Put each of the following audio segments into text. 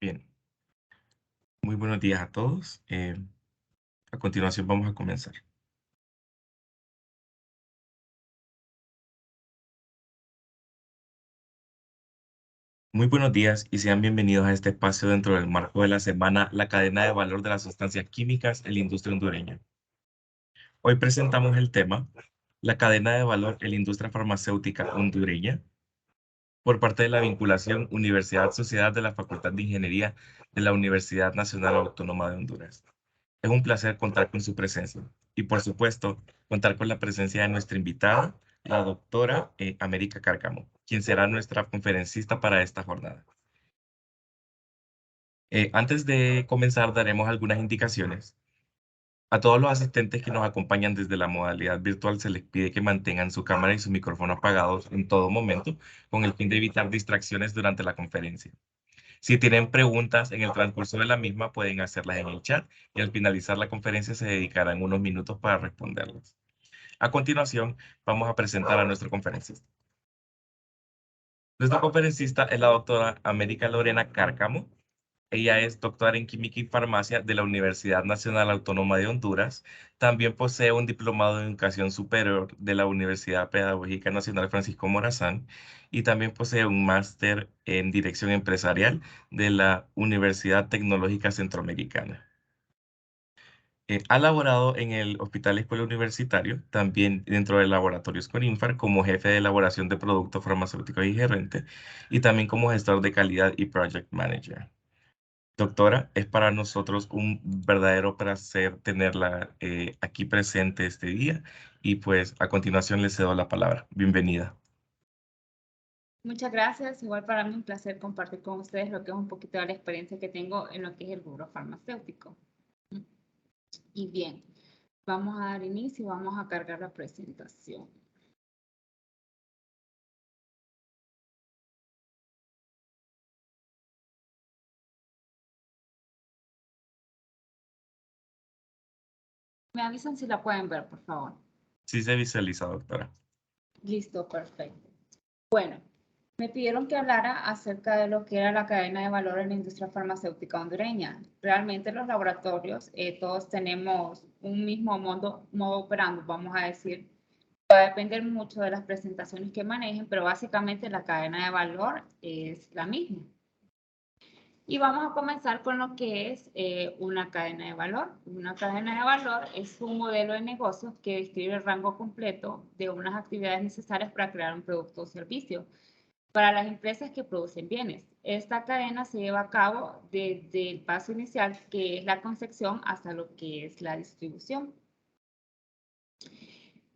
Bien, muy buenos días a todos. A continuación vamos a comenzar. Muy buenos días y sean bienvenidos a este espacio dentro del marco de la semana La cadena de valor de las sustancias químicas en la industria hondureña. Hoy presentamos el tema La cadena de valor en la industria farmacéutica hondureña por parte de la vinculación Universidad-Sociedad de la Facultad de Ingeniería de la Universidad Nacional Autónoma de Honduras. Es un placer contar con su presencia y, por supuesto, contar con la presencia de nuestra invitada, la doctora América Cárcamo, quien será nuestra conferencista para esta jornada. Antes de comenzar, daremos algunas indicaciones. A todos los asistentes que nos acompañan desde la modalidad virtual se les pide que mantengan su cámara y su micrófono apagados en todo momento, con el fin de evitar distracciones durante la conferencia. Si tienen preguntas en el transcurso de la misma, pueden hacerlas en el chat y al finalizar la conferencia se dedicarán unos minutos para responderlas. A continuación, vamos a presentar a nuestro conferencista. Nuestra conferencista es la doctora América Lorena Cárcamo. Ella es doctora en Química y Farmacia de la Universidad Nacional Autónoma de Honduras. También posee un diplomado en Educación Superior de la Universidad Pedagógica Nacional Francisco Morazán y también posee un máster en Dirección Empresarial de la Universidad Tecnológica Centroamericana. Ha laborado en el Hospital Escuela Universitario, también dentro de laboratorios Corinfar como jefe de elaboración de productos farmacéuticos y gerente, y también como gestor de calidad y project manager. Doctora, es para nosotros un verdadero placer tenerla aquí presente este día y pues a continuación le cedo la palabra. Bienvenida. Muchas gracias. Igual para mí un placer compartir con ustedes lo que es un poquito de la experiencia que tengo en lo que es el rubro farmacéutico. Y bien, vamos a dar inicio y vamos a cargar la presentación. Me avisan si la pueden ver, por favor. Sí se visualiza, doctora. Listo, perfecto. Bueno, me pidieron que hablara acerca de lo que era la cadena de valor en la industria farmacéutica hondureña. Realmente los laboratorios, todos tenemos un mismo modo operando, vamos a decir. Va a depender mucho de las presentaciones que manejen, pero básicamente la cadena de valor es la misma. Y vamos a comenzar con lo que es una cadena de valor. Una cadena de valor es un modelo de negocio que describe el rango completo de unas actividades necesarias para crear un producto o servicio para las empresas que producen bienes. Esta cadena se lleva a cabo desde el paso inicial, que es la concepción, hasta lo que es la distribución.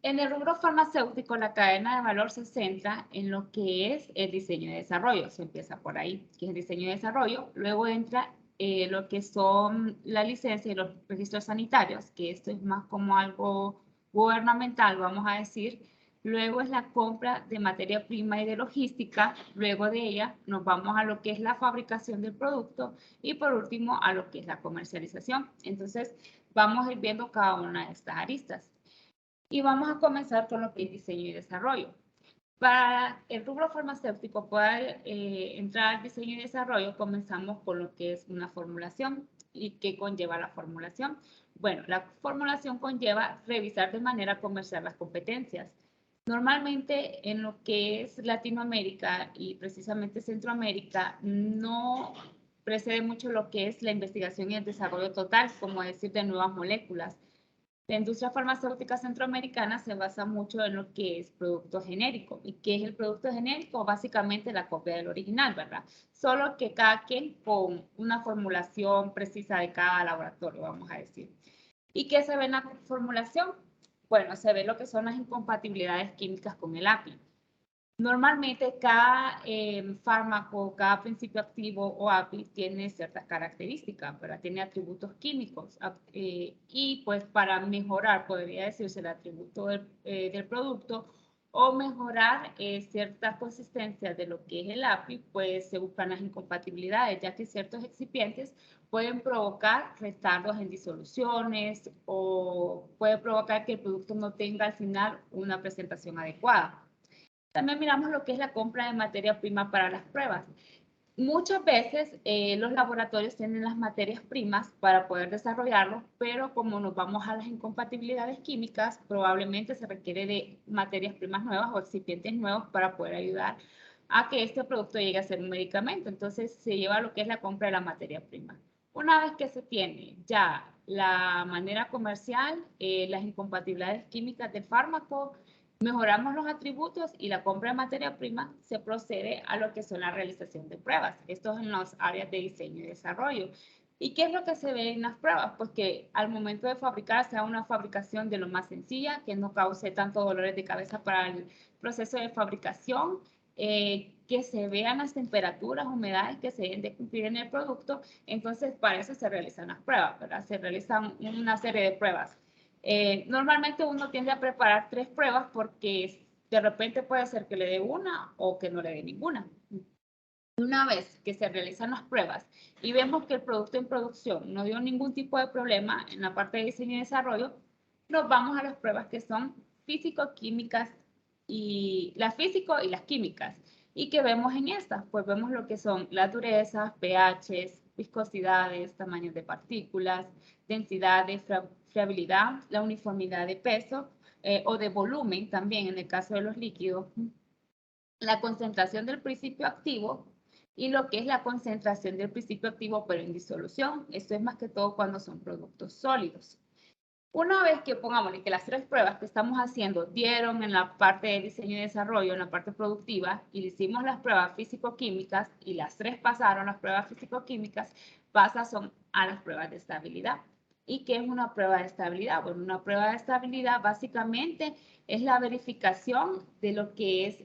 En el rubro farmacéutico, la cadena de valor se centra en lo que es el diseño y desarrollo. Se empieza por ahí, que es el diseño y desarrollo. Luego entra lo que son la licencia y los registros sanitarios, que esto es más como algo gubernamental, vamos a decir. Luego es la compra de materia prima y de logística. Luego de ella nos vamos a lo que es la fabricación del producto y por último a lo que es la comercialización. Entonces vamos a ir viendo cada una de estas aristas. Y vamos a comenzar con lo que es diseño y desarrollo. Para el rubro farmacéutico poder entrar al diseño y desarrollo, comenzamos con lo que es una formulación. ¿Y qué conlleva la formulación? Bueno, la formulación conlleva revisar de manera comercial las competencias. Normalmente en lo que es Latinoamérica y precisamente Centroamérica no precede mucho lo que es la investigación y el desarrollo total, como decir, de nuevas moléculas. La industria farmacéutica centroamericana se basa mucho en lo que es producto genérico. ¿Y qué es el producto genérico? Básicamente la copia del original, ¿verdad? Solo que cada quien con una formulación precisa de cada laboratorio, vamos a decir. ¿Y qué se ve en la formulación? Bueno, se ve lo que son las incompatibilidades químicas con el API. Normalmente cada fármaco, cada principio activo o API tiene ciertas características, ¿verdad? Tiene atributos químicos y pues para mejorar, podría decirse, el atributo del producto o mejorar ciertas consistencias de lo que es el API, pues se buscan las incompatibilidades, ya que ciertos excipientes pueden provocar retardos en disoluciones o puede provocar que el producto no tenga al final una presentación adecuada. También miramos lo que es la compra de materia prima para las pruebas. Muchas veces los laboratorios tienen las materias primas para poder desarrollarlo, pero como nos vamos a las incompatibilidades químicas, probablemente se requiere de materias primas nuevas o excipientes nuevos para poder ayudar a que este producto llegue a ser un medicamento. Entonces se lleva lo que es la compra de la materia prima. Una vez que se tiene ya la manera comercial, las incompatibilidades químicas del fármaco, mejoramos los atributos y la compra de materia prima, se procede a lo que son la realización de pruebas. Esto es en las áreas de diseño y desarrollo. ¿Y qué es lo que se ve en las pruebas? Pues que al momento de fabricar sea una fabricación de lo más sencilla, que no cause tanto dolores de cabeza para el proceso de fabricación, que se vean las temperaturas, humedades que se deben de cumplir en el producto. Entonces, para eso se realizan las pruebas, ¿verdad? Se realizan una serie de pruebas. Normalmente uno tiende a preparar 3 pruebas porque de repente puede ser que le dé una o que no le dé ninguna. Una vez que se realizan las pruebas y vemos que el producto en producción no dio ningún tipo de problema en la parte de diseño y desarrollo, nos vamos a las pruebas que son físico-químicas y las físico y las químicas. ¿Y qué vemos en estas? Pues vemos lo que son las durezas, pHs, viscosidades, tamaños de partículas, densidad de fiabilidad, la uniformidad de peso o de volumen también en el caso de los líquidos, la concentración del principio activo y lo que es la concentración del principio activo pero en disolución. Esto es más que todo cuando son productos sólidos. Una vez que pongámosle que las 3 pruebas que estamos haciendo dieron en la parte de diseño y desarrollo, en la parte productiva, y hicimos las pruebas físico-químicas y las 3 pasaron las pruebas físico-químicas, son a las pruebas de estabilidad. ¿Y qué es una prueba de estabilidad? Bueno, una prueba de estabilidad básicamente es la verificación de lo que es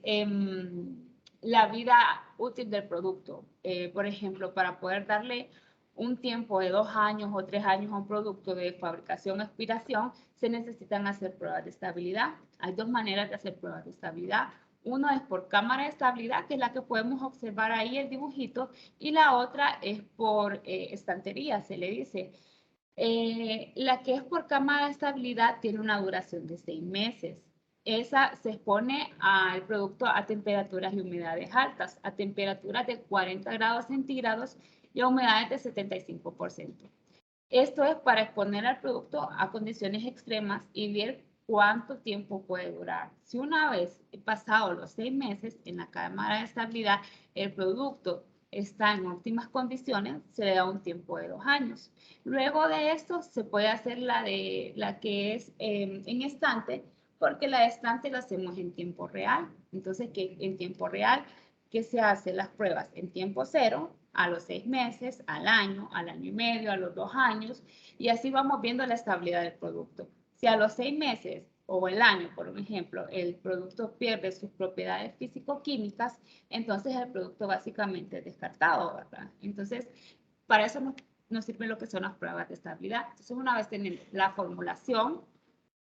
la vida útil del producto. Por ejemplo, para poder darle un tiempo de 2 años o 3 años a un producto de fabricación o expiración, se necesitan hacer pruebas de estabilidad. Hay 2 maneras de hacer pruebas de estabilidad. Uno es por cámara de estabilidad, que es la que podemos observar ahí el dibujito, y la otra es por estantería, se le dice. La que es por cámara de estabilidad tiene una duración de 6 meses. Esa se expone al producto a temperaturas y humedades altas, a temperaturas de 40 grados centígrados y a humedades de 75%. Esto es para exponer al producto a condiciones extremas y ver cuánto tiempo puede durar. Si una vez pasado los 6 meses en la cámara de estabilidad, el producto está en óptimas condiciones, se le da un tiempo de 2 años. Luego de esto se puede hacer la que es en estante, porque la de estante la hacemos en tiempo real. Entonces, que en tiempo real, que se hacen las pruebas en tiempo cero, a los 6 meses, al año y medio, a los 2 años, y así vamos viendo la estabilidad del producto. Si a los 6 meses o el año, por ejemplo, el producto pierde sus propiedades físico-químicas, entonces el producto básicamente es descartado, ¿verdad? Entonces, para eso nos sirven lo que son las pruebas de estabilidad. Entonces, una vez teniendo la formulación,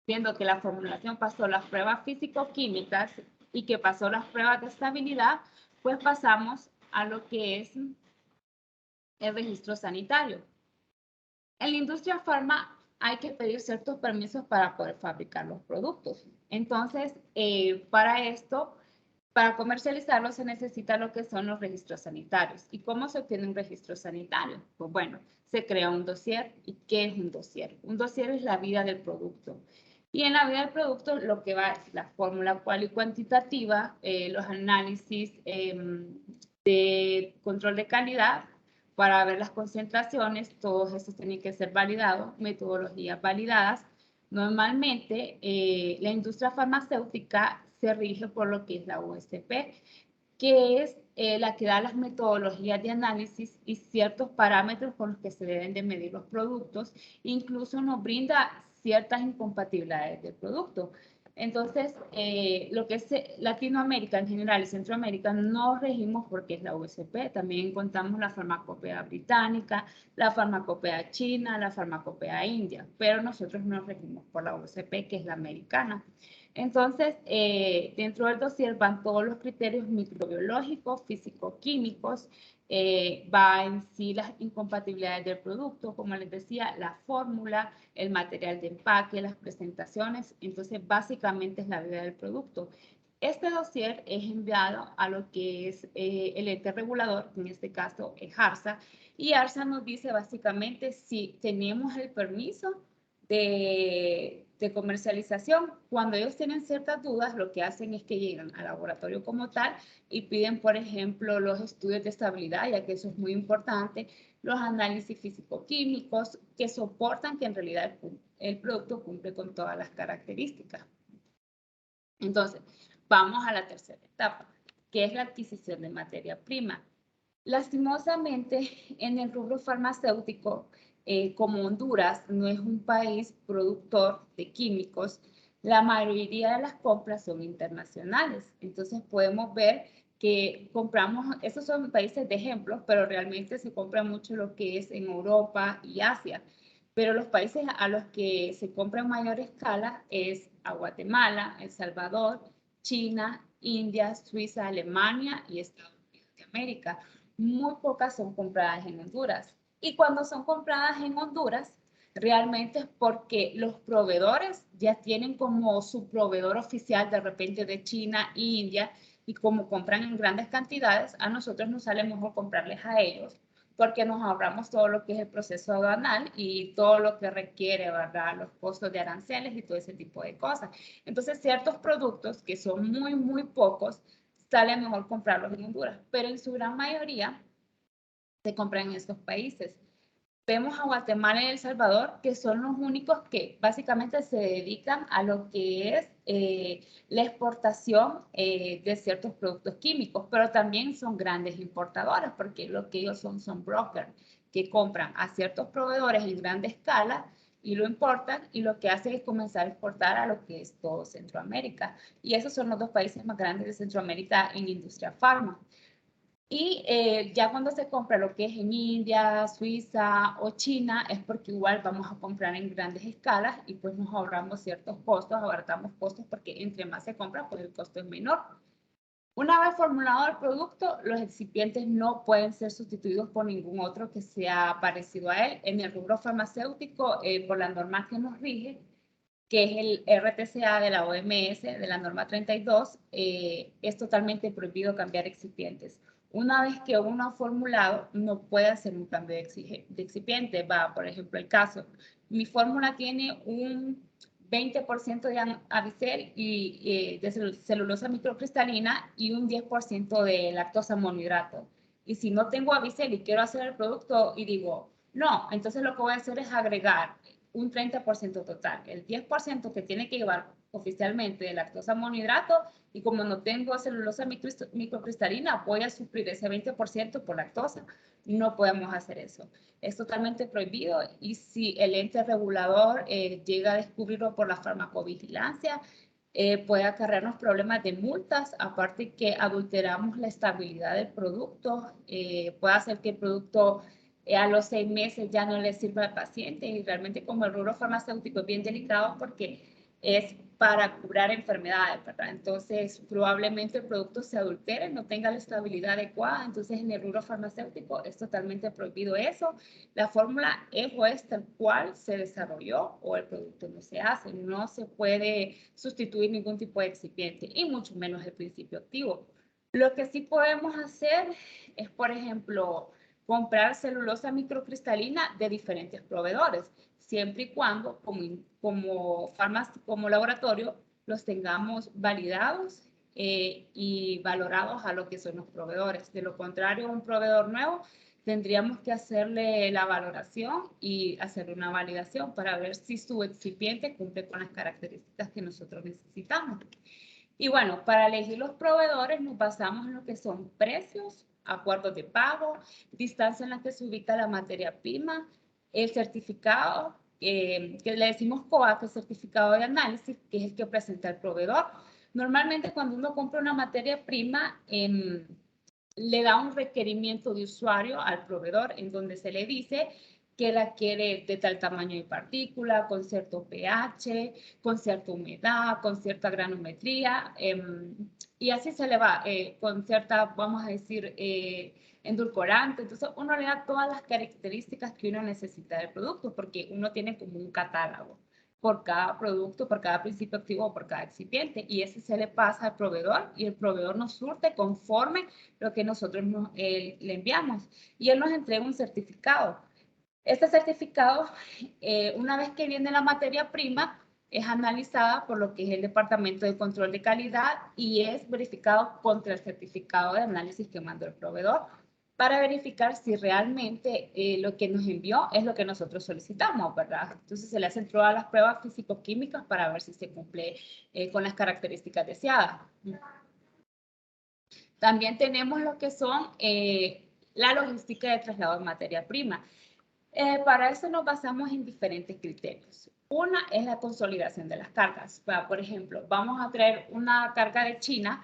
viendo que la formulación pasó las pruebas físico-químicas y que pasó las pruebas de estabilidad, pues pasamos a lo que es el registro sanitario. En la industria farma hay que pedir ciertos permisos para poder fabricar los productos. Entonces, para esto, para comercializarlo se necesita lo que son los registros sanitarios. ¿Y cómo se obtiene un registro sanitario? Pues bueno, se crea un dossier. ¿Y qué es un dossier? Un dossier es la vida del producto. Y en la vida del producto lo que va es la fórmula cual y cuantitativa, los análisis de control de calidad para ver las concentraciones, todos estos tienen que ser validados, metodologías validadas. Normalmente la industria farmacéutica se rige por lo que es la USP, que es la que da las metodologías de análisis y ciertos parámetros con los que se deben de medir los productos, incluso nos brinda ciertas incompatibilidades del producto. Entonces, lo que es Latinoamérica en general y Centroamérica no regimos porque es la USP, también encontramos la farmacopea británica, la farmacopea china, la farmacopea india, pero nosotros nos regimos por la USP, que es la americana. Entonces, dentro del dossier van todos los criterios microbiológicos, físico-químicos, va en sí las incompatibilidades del producto, como les decía, la fórmula, el material de empaque, las presentaciones. Entonces, básicamente es la vida del producto. Este dossier es enviado a lo que es el ente regulador, en este caso es ARSA, y ARSA nos dice básicamente si tenemos el permiso de comercialización. Cuando ellos tienen ciertas dudas, lo que hacen es que llegan al laboratorio como tal y piden, por ejemplo, los estudios de estabilidad, ya que eso es muy importante, los análisis físico-químicos que soportan que en realidad el producto cumple con todas las características. Entonces, vamos a la tercera etapa, que es la adquisición de materia prima. Lastimosamente, en el rubro farmacéutico, como Honduras no es un país productor de químicos, la mayoría de las compras son internacionales. Entonces, podemos ver que compramos, esos son países de ejemplo, pero realmente se compra mucho lo que es en Europa y Asia. Pero los países a los que se compra en mayor escala es a Guatemala, El Salvador, China, India, Suiza, Alemania y Estados Unidos de América. Muy pocas son compradas en Honduras. Y cuando son compradas en Honduras, realmente es porque los proveedores ya tienen como su proveedor oficial de repente de China e India, y como compran en grandes cantidades, a nosotros nos sale mejor comprarles a ellos porque nos ahorramos todo lo que es el proceso aduanal y todo lo que requiere, ¿verdad? Los costos de aranceles y todo ese tipo de cosas. Entonces, ciertos productos que son muy, muy pocos, sale mejor comprarlos en Honduras, pero en su gran mayoría se compran en estos países. Vemos a Guatemala y El Salvador, que son los únicos que básicamente se dedican a lo que es la exportación de ciertos productos químicos, pero también son grandes importadores, porque lo que ellos son brokers, que compran a ciertos proveedores en grande escala y lo importan, y lo que hacen es comenzar a exportar a lo que es todo Centroamérica. Y esos son los dos países más grandes de Centroamérica en industria farma. Y ya cuando se compra lo que es en India, Suiza o China, es porque igual vamos a comprar en grandes escalas y pues nos ahorramos ciertos costos, abarcamos costos porque entre más se compra, pues el costo es menor. Una vez formulado el producto, los excipientes no pueden ser sustituidos por ningún otro que sea parecido a él. En el rubro farmacéutico, por la norma que nos rige, que es el RTCA de la OMS, de la norma 32, es totalmente prohibido cambiar excipientes. Una vez que uno ha formulado, no puede hacer un cambio de excipiente. Va, por ejemplo, el caso, mi fórmula tiene un 20% de avicel y de celulosa microcristalina y un 10% de lactosa monohidrato. Y si no tengo avicel y quiero hacer el producto y digo, no, entonces lo que voy a hacer es agregar un 30% total. El 10% que tiene que llevar oficialmente de lactosa monohidrato, y como no tengo celulosa microcristalina, voy a suplir ese 20% por lactosa. No podemos hacer eso. Es totalmente prohibido, y si el ente regulador llega a descubrirlo por la farmacovigilancia, puede acarrearnos problemas de multas, aparte que adulteramos la estabilidad del producto, puede hacer que el producto a los 6 meses ya no le sirve al paciente, y realmente como el rubro farmacéutico es bien delicado porque es para curar enfermedades, ¿verdad? Entonces probablemente el producto se adultere, no tenga la estabilidad adecuada. Entonces en el rubro farmacéutico es totalmente prohibido eso. La fórmula es o es tal cual se desarrolló, o el producto no se hace. No se puede sustituir ningún tipo de excipiente y mucho menos el principio activo. Lo que sí podemos hacer es, por ejemplo, comprar celulosa microcristalina de diferentes proveedores, siempre y cuando como laboratorio los tengamos validados y valorados a lo que son los proveedores. De lo contrario, un proveedor nuevo tendríamos que hacerle la valoración y hacerle una validación para ver si su excipiente cumple con las características que nosotros necesitamos. Y bueno, para elegir los proveedores nos basamos en lo que son precios, acuerdos de pago, distancia en la que se ubica la materia prima, el certificado, que le decimos COA, que es certificado de análisis, que es el que presenta el proveedor. Normalmente cuando uno compra una materia prima, le da un requerimiento de usuario al proveedor en donde se le dice que la quiere de tal tamaño de partícula, con cierto pH, con cierta humedad, con cierta granometría, y así se le va, con cierta, vamos a decir, endulcorante. Entonces uno le da todas las características que uno necesita del producto, porque uno tiene como un catálogo. por cada producto, por cada principio activo o por cada excipiente. Y ese se le pasa al proveedor y el proveedor nos surte conforme lo que nosotros le enviamos. Y él nos entrega un certificado. Este certificado, una vez que viene la materia prima, es analizada por lo que es el Departamento de Control de Calidad y es verificado contra el certificado de análisis que mandó el proveedor para verificar si realmente lo que nos envió es lo que nosotros solicitamos, ¿verdad? Entonces se le hacen todas las pruebas físico-químicas para ver si se cumple con las características deseadas. También tenemos lo que son la logística de traslado de materia prima. Para eso nos basamos en diferentes criterios. Una es la consolidación de las cargas. Por ejemplo, vamos a traer una carga de China,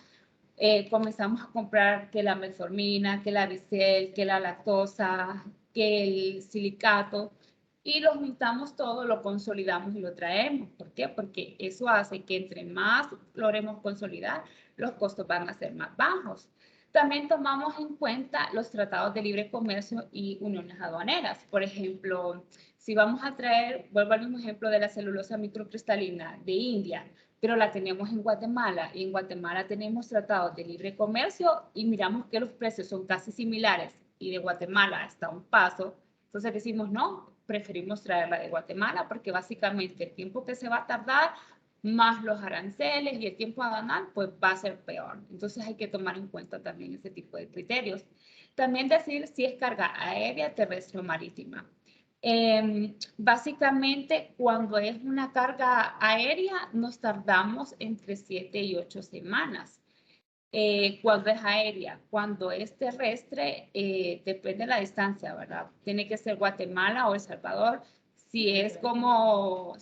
comenzamos a comprar que la metformina, que la bisel, que la lactosa, que el silicato, y lo juntamos todo, lo consolidamos y lo traemos. ¿Por qué? Porque eso hace que entre más logremos consolidar, los costos van a ser más bajos. También tomamos en cuenta los tratados de libre comercio y uniones aduaneras. Por ejemplo, si vamos a traer, vuelvo al mismo ejemplo de la celulosa microcristalina de India, pero la tenemos en Guatemala y en Guatemala tenemos tratados de libre comercio y miramos que los precios son casi similares y de Guatemala hasta un paso, entonces decimos no, preferimos traerla de Guatemala porque básicamente el tiempo que se va a tardar más los aranceles y el tiempo aduanal, pues va a ser peor. Entonces hay que tomar en cuenta también ese tipo de criterios. También decir si es carga aérea, terrestre o marítima. Básicamente, cuando es una carga aérea, nos tardamos entre 7 y 8 semanas. Cuando es aérea, cuando es terrestre, depende de la distancia, ¿verdad? Tiene que ser Guatemala o El Salvador. Si es como,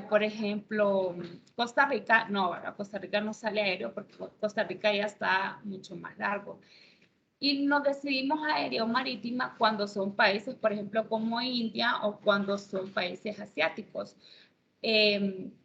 por ejemplo, Costa Rica, no, ¿verdad? Costa Rica no sale aéreo porque Costa Rica ya está mucho más largo. Y nos decidimos aéreo o marítima cuando son países, por ejemplo, como India o cuando son países asiáticos.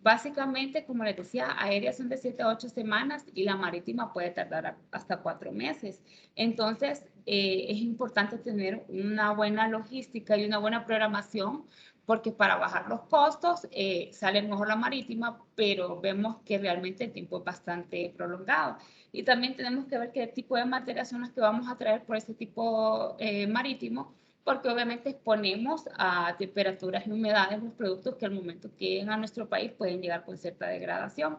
Básicamente, como les decía, aérea son de 7 a 8 semanas y la marítima puede tardar hasta 4 meses. Entonces, es importante tener una buena logística y una buena programación porque para bajar los costos sale mejor la marítima, pero vemos que realmente el tiempo es bastante prolongado. Y también tenemos que ver qué tipo de materias son las que vamos a traer por ese tipo marítimo, porque obviamente exponemos a temperaturas y humedades los productos que al momento que lleguen a nuestro país pueden llegar con cierta degradación.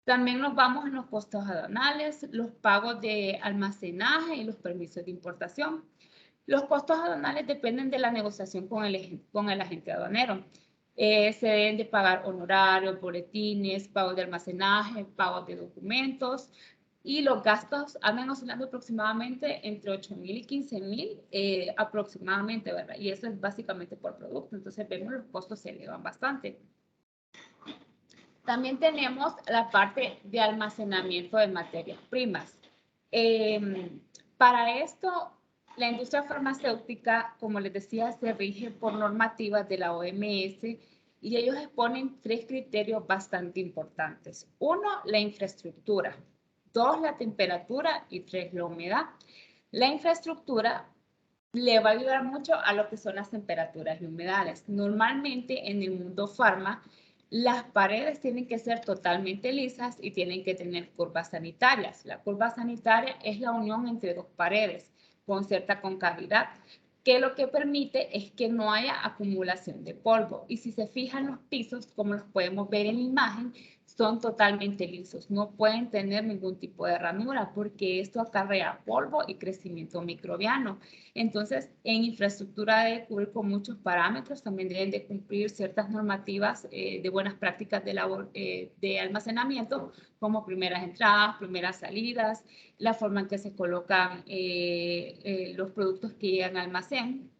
También nos vamos en los costos aduanales, los pagos de almacenaje y los permisos de importación. Los costos aduanales dependen de la negociación con el agente aduanero. Se deben de pagar honorarios, boletines, pagos de almacenaje, pagos de documentos, y los gastos andan oscilando aproximadamente entre 8,000 y 15,000 aproximadamente, ¿verdad? Y eso es básicamente por producto. Entonces vemos los costos se elevan bastante. También tenemos la parte de almacenamiento de materias primas. Para esto, la industria farmacéutica, como les decía, se rige por normativas de la OMS y ellos exponen 3 criterios bastante importantes. 1, la infraestructura. 2, la temperatura y 3, la humedad. La infraestructura le va a ayudar mucho a lo que son las temperaturas y humedades. Normalmente en el mundo farma, las paredes tienen que ser totalmente lisas y tienen que tener curvas sanitarias. La curva sanitaria es la unión entre 2 paredes con cierta concavidad, que lo que permite es que no haya acumulación de polvo. Y si se fijan los pisos, como los podemos ver en la imagen, son totalmente lisos, no pueden tener ningún tipo de ranura porque esto acarrea polvo y crecimiento microbiano. Entonces, en infraestructura debe cubrir con muchos parámetros, también deben de cumplir ciertas normativas de buenas prácticas de almacenamiento, como primeras entradas, primeras salidas, la forma en que se colocan los productos que llegan al almacén.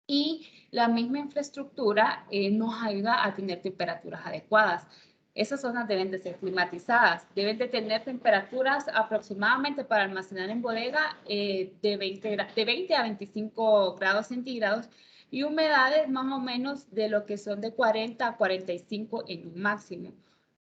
Y la misma infraestructura nos ayuda a tener temperaturas adecuadas. Esas zonas deben de ser climatizadas, deben de tener temperaturas aproximadamente para almacenar en bodega de 20 a 25 grados centígrados y humedades más o menos de lo que son de 40 a 45 en un máximo.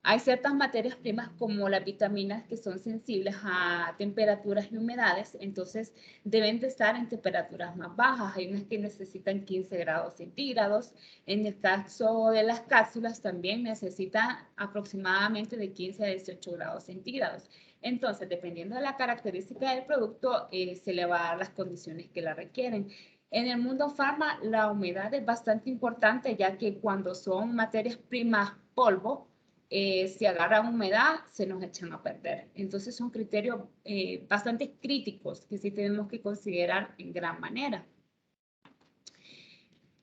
Hay ciertas materias primas como las vitaminas que son sensibles a temperaturas y humedades, entonces deben de estar en temperaturas más bajas. Hay unas que necesitan 15 grados centígrados. En el caso de las cápsulas también necesitan aproximadamente de 15 a 18 grados centígrados. Entonces, dependiendo de la característica del producto, se le va a dar las condiciones que la requieren. En el mundo farma, la humedad es bastante importante, ya que cuando son materias primas polvo, si agarran humedad, se nos echan a perder. Entonces son criterios bastante críticos que sí tenemos que considerar en gran manera.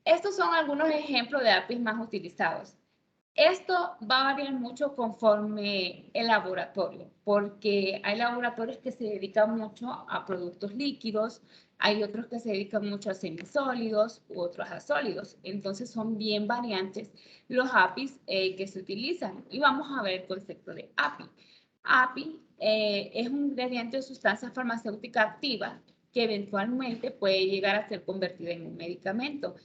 Estos son algunos ejemplos de APIs más utilizados. Esto va a variar mucho conforme el laboratorio, porque hay laboratorios que se dedican mucho a productos líquidos, hay otros que se dedican mucho a semisólidos u otros a sólidos. Entonces son bien variantes los APIs que se utilizan. Y vamos a ver el concepto de API. API es un ingrediente de sustancia farmacéutica activa que eventualmente puede llegar a ser convertida en un medicamento.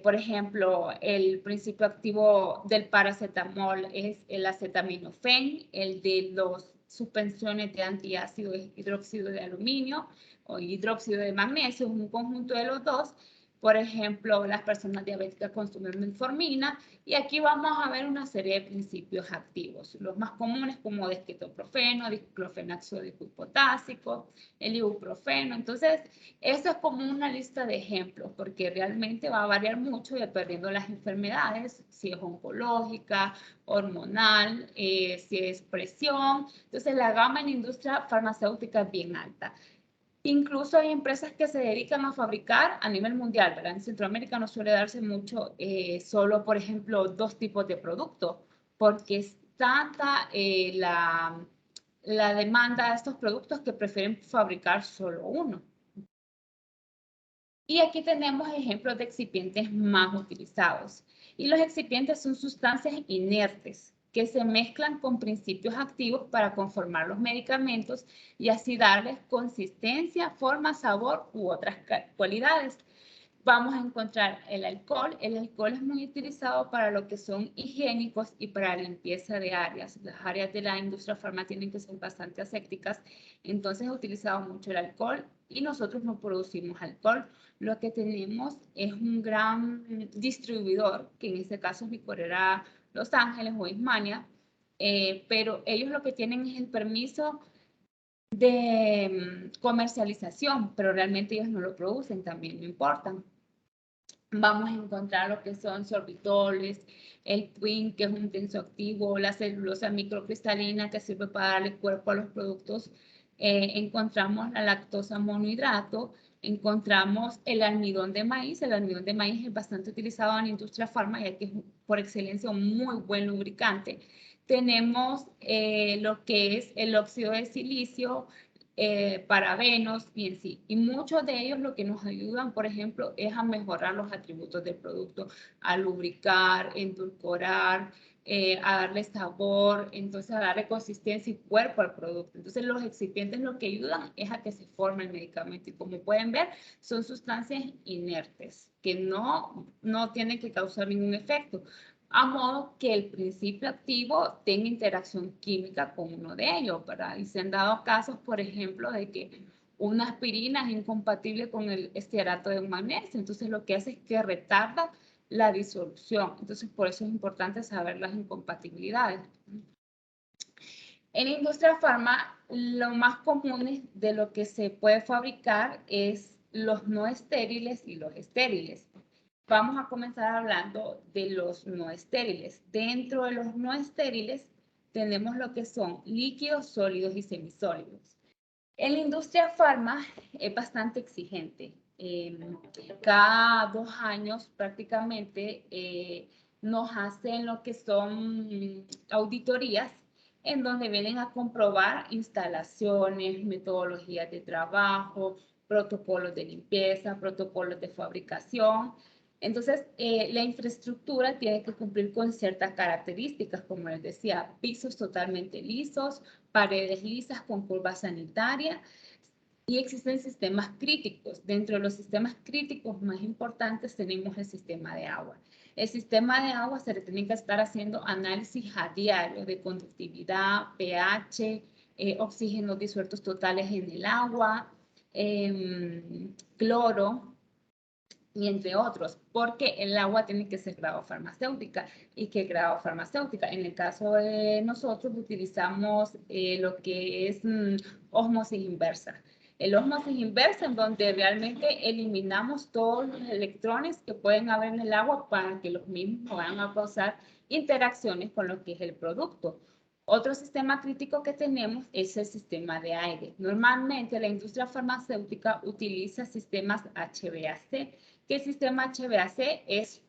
Por ejemplo, el principio activo del paracetamol es el acetaminofén, el de las suspensiones de antiácido es hidróxido de aluminio o hidróxido de magnesio, es un conjunto de los dos. Por ejemplo, las personas diabéticas consumen metformina y aquí vamos a ver una serie de principios activos. Los más comunes como dextroprofeno, diclofenaco potásico, el ibuprofeno. Entonces, esto es como una lista de ejemplos porque realmente va a variar mucho dependiendo de las enfermedades, si es oncológica, hormonal, si es presión. Entonces, la gama en la industria farmacéutica es bien alta. Incluso hay empresas que se dedican a fabricar a nivel mundial, ¿verdad? En Centroamérica no suele darse mucho solo, por ejemplo, dos tipos de productos, porque es tanta la demanda de estos productos que prefieren fabricar solo uno. Y aquí tenemos ejemplos de excipientes más utilizados. Y los excipientes son sustancias inertes que se mezclan con principios activos para conformar los medicamentos y así darles consistencia, forma, sabor u otras cualidades. Vamos a encontrar el alcohol. El alcohol es muy utilizado para lo que son higiénicos y para la limpieza de áreas. Las áreas de la industria farma tienen que ser bastante asépticas, entonces he utilizado mucho el alcohol y nosotros no producimos alcohol. Lo que tenemos es un gran distribuidor, que en este caso es Licorera Los Ángeles o Ismania, pero ellos lo que tienen es el permiso de comercialización, pero realmente ellos no lo producen, también no importan. Vamos a encontrar lo que son sorbitoles, el twin, que es un tensoactivo, la celulosa microcristalina que sirve para darle cuerpo a los productos. Encontramos la lactosa monohidrato, encontramos el almidón de maíz. El almidón de maíz es bastante utilizado en la industria farma, ya que es por excelencia un muy buen lubricante. Tenemos lo que es el óxido de silicio, parabenos y en sí. Y muchos de ellos lo que nos ayudan, por ejemplo, es a mejorar los atributos del producto, a lubricar, endulcorar, a darle sabor, entonces a darle consistencia y cuerpo al producto. Entonces los excipientes lo que ayudan es a que se forme el medicamento y como pueden ver son sustancias inertes que no tienen que causar ningún efecto, a modo que el principio activo tenga interacción química con uno de ellos, ¿verdad? Y se han dado casos, por ejemplo, de que una aspirina es incompatible con el estearato de magnesio, entonces lo que hace es que retarda la disolución. Entonces, por eso es importante saber las incompatibilidades. En la industria farma, lo más común de lo que se puede fabricar es los no estériles y los estériles. Vamos a comenzar hablando de los no estériles. Dentro de los no estériles tenemos lo que son líquidos, sólidos y semisólidos. En la industria farma es bastante exigente. Cada 2 años prácticamente nos hacen lo que son auditorías en donde vienen a comprobar instalaciones, metodologías de trabajo, protocolos de limpieza, protocolos de fabricación. Entonces, la infraestructura tiene que cumplir con ciertas características, como les decía, pisos totalmente lisos, paredes lisas con curva sanitaria y existen sistemas críticos. Dentro de los sistemas críticos más importantes tenemos el sistema de agua. El sistema de agua se le tiene que estar haciendo análisis a diario de conductividad, pH, oxígenos disueltos totales en el agua, cloro, y entre otros, porque el agua tiene que ser grado farmacéutica. ¿Y qué grado farmacéutica? En el caso de nosotros utilizamos lo que es ósmosis inversa. El ósmosis inversa en donde realmente eliminamos todos los electrones que pueden haber en el agua para que los mismos no vayan a causar interacciones con lo que es el producto. Otro sistema crítico que tenemos es el sistema de aire. Normalmente la industria farmacéutica utiliza sistemas HVAC, que el sistema HVAC es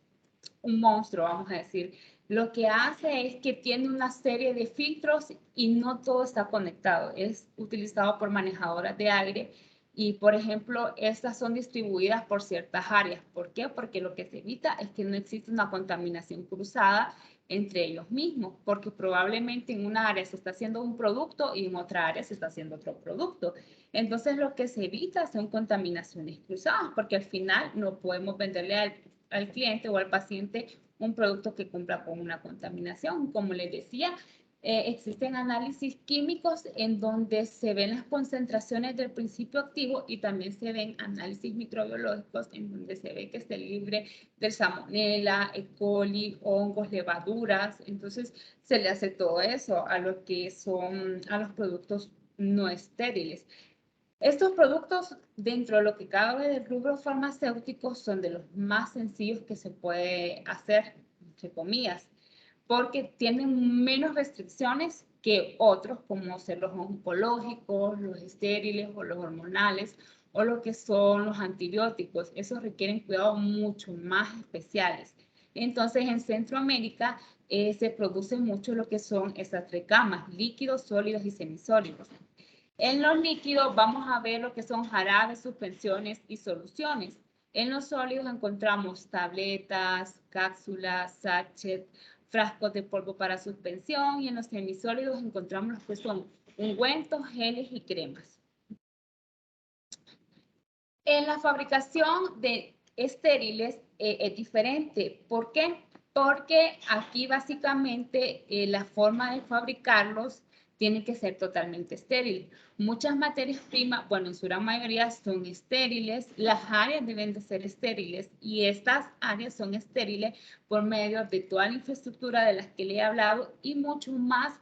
un monstruo, vamos a decir. Lo que hace es que tiene una serie de filtros y no todo está conectado. Es utilizado por manejadoras de aire y, por ejemplo, estas son distribuidas por ciertas áreas. ¿Por qué? Porque lo que se evita es que no exista una contaminación cruzada entre ellos mismos, porque probablemente en una área se está haciendo un producto y en otra área se está haciendo otro producto. Entonces, lo que se evita son contaminaciones cruzadas, porque al final no podemos venderle al cliente o al paciente un producto que cumpla con una contaminación. Como les decía, existen análisis químicos en donde se ven las concentraciones del principio activo y también se ven análisis microbiológicos en donde se ve que esté libre de salmonela, E. coli, hongos, levaduras. Entonces se le hace todo eso a lo que son a los productos no estériles. Estos productos, dentro de lo que cabe del rubro farmacéutico, son de los más sencillos que se puede hacer, entre comillas, porque tienen menos restricciones que otros, como ser los oncológicos, los estériles o los hormonales, o lo que son los antibióticos. Esos requieren cuidados mucho más especiales. Entonces, en Centroamérica se produce mucho lo que son esas tres gamas, líquidos, sólidos y semisólidos. En los líquidos vamos a ver lo que son jarabes, suspensiones y soluciones. En los sólidos encontramos tabletas, cápsulas, sachets, frascos de polvo para suspensión y en los semisólidos encontramos los que son ungüentos, geles y cremas. En la fabricación de estériles es diferente. ¿Por qué? Porque aquí básicamente la forma de fabricarlos tiene que ser totalmente estéril. Muchas materias primas, bueno, en su gran mayoría son estériles, las áreas deben de ser estériles y estas áreas son estériles por medio de toda la infraestructura de las que le he hablado y mucho más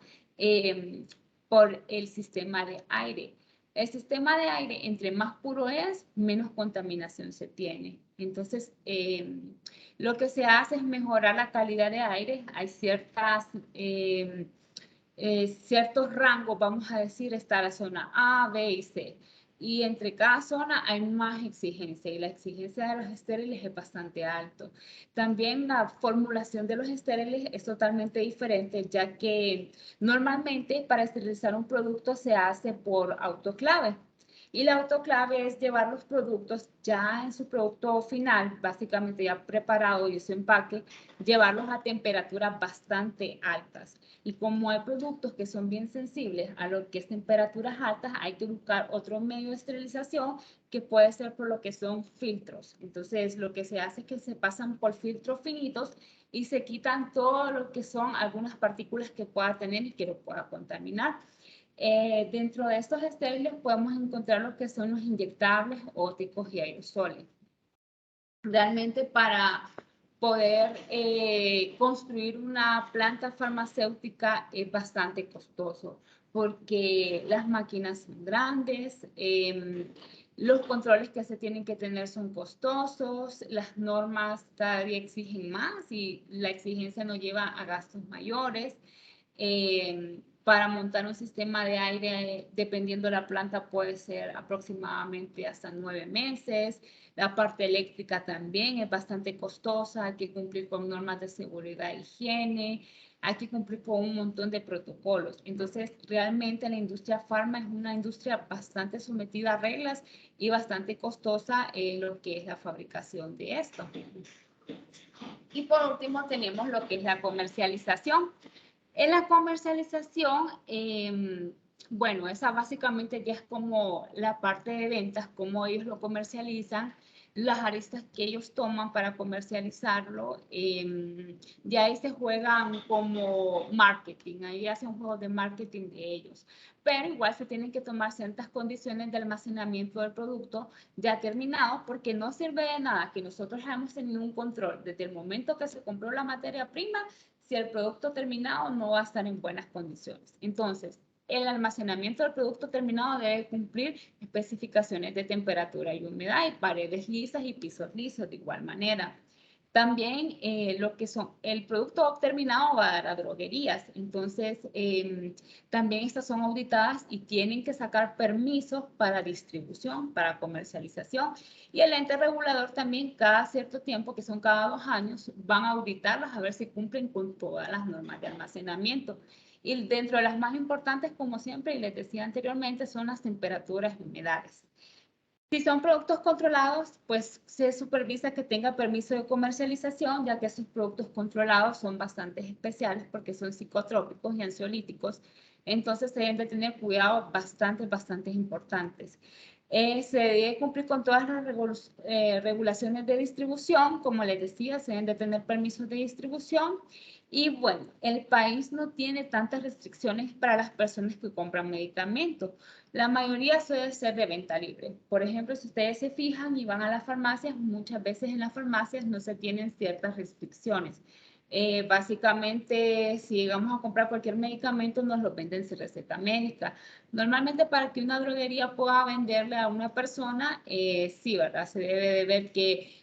por el sistema de aire. El sistema de aire, entre más puro es, menos contaminación se tiene. Entonces, lo que se hace es mejorar la calidad de aire. Hay ciertos rangos, vamos a decir, está la zona A, B y C. Y entre cada zona hay más exigencia y la exigencia de los estériles es bastante alto. También la formulación de los estériles es totalmente diferente, ya que normalmente para esterilizar un producto se hace por autoclave. Y la autoclave es llevar los productos ya en su producto final, básicamente ya preparado y su empaque, llevarlos a temperaturas bastante altas. Y como hay productos que son bien sensibles a lo que es temperaturas altas, hay que buscar otro medio de esterilización que puede ser por lo que son filtros. Entonces, lo que se hace es que se pasan por filtros finitos y se quitan todo lo que son algunas partículas que pueda tener y que lo pueda contaminar. Dentro de estos estériles podemos encontrar lo que son los inyectables, óticos y aerosoles. Realmente para poder construir una planta farmacéutica es bastante costoso porque las máquinas son grandes, los controles que se tienen que tener son costosos, las normas cada día exigen más y la exigencia nos lleva a gastos mayores. Para montar un sistema de aire, dependiendo de la planta, puede ser aproximadamente hasta 9 meses. La parte eléctrica también es bastante costosa, hay que cumplir con normas de seguridad e higiene, hay que cumplir con un montón de protocolos. Entonces, realmente la industria farma es una industria bastante sometida a reglas y bastante costosa en lo que es la fabricación de esto. Y por último tenemos lo que es la comercialización. En la comercialización, bueno, esa básicamente ya es como la parte de ventas, cómo ellos lo comercializan. las aristas que ellos toman para comercializarlo, de ahí se juegan como marketing, ahí hacen juegos de marketing de ellos. Pero igual se tienen que tomar ciertas condiciones de almacenamiento del producto ya terminado, porque no sirve de nada que nosotros hayamos tenido un control desde el momento que se compró la materia prima si el producto terminado no va a estar en buenas condiciones. Entonces, el almacenamiento del producto terminado debe cumplir especificaciones de temperatura y humedad y paredes lisas y pisos lisos de igual manera. También lo que son el producto terminado va a dar a droguerías, entonces también estas son auditadas y tienen que sacar permisos para distribución, para comercialización, y el ente regulador también cada cierto tiempo, que son cada 2 años, van a auditarlas a ver si cumplen con todas las normas de almacenamiento. Y dentro de las más importantes, como siempre, y les decía anteriormente, son las temperaturas y humedades. Si son productos controlados, pues se supervisa que tenga permiso de comercialización, ya que esos productos controlados son bastante especiales porque son psicotrópicos y ansiolíticos. Entonces se deben de tener cuidados bastante importantes. Se debe cumplir con todas las regulaciones de distribución. Como les decía, se deben de tener permisos de distribución. Y bueno, el país no tiene tantas restricciones para las personas que compran medicamentos. La mayoría suele ser de venta libre. Por ejemplo, si ustedes se fijan y van a las farmacias, muchas veces en las farmacias no se tienen ciertas restricciones. Básicamente, si llegamos a comprar cualquier medicamento, nos lo venden sin receta médica. Normalmente, para que una droguería pueda venderle a una persona, sí, ¿verdad? Se debe de ver que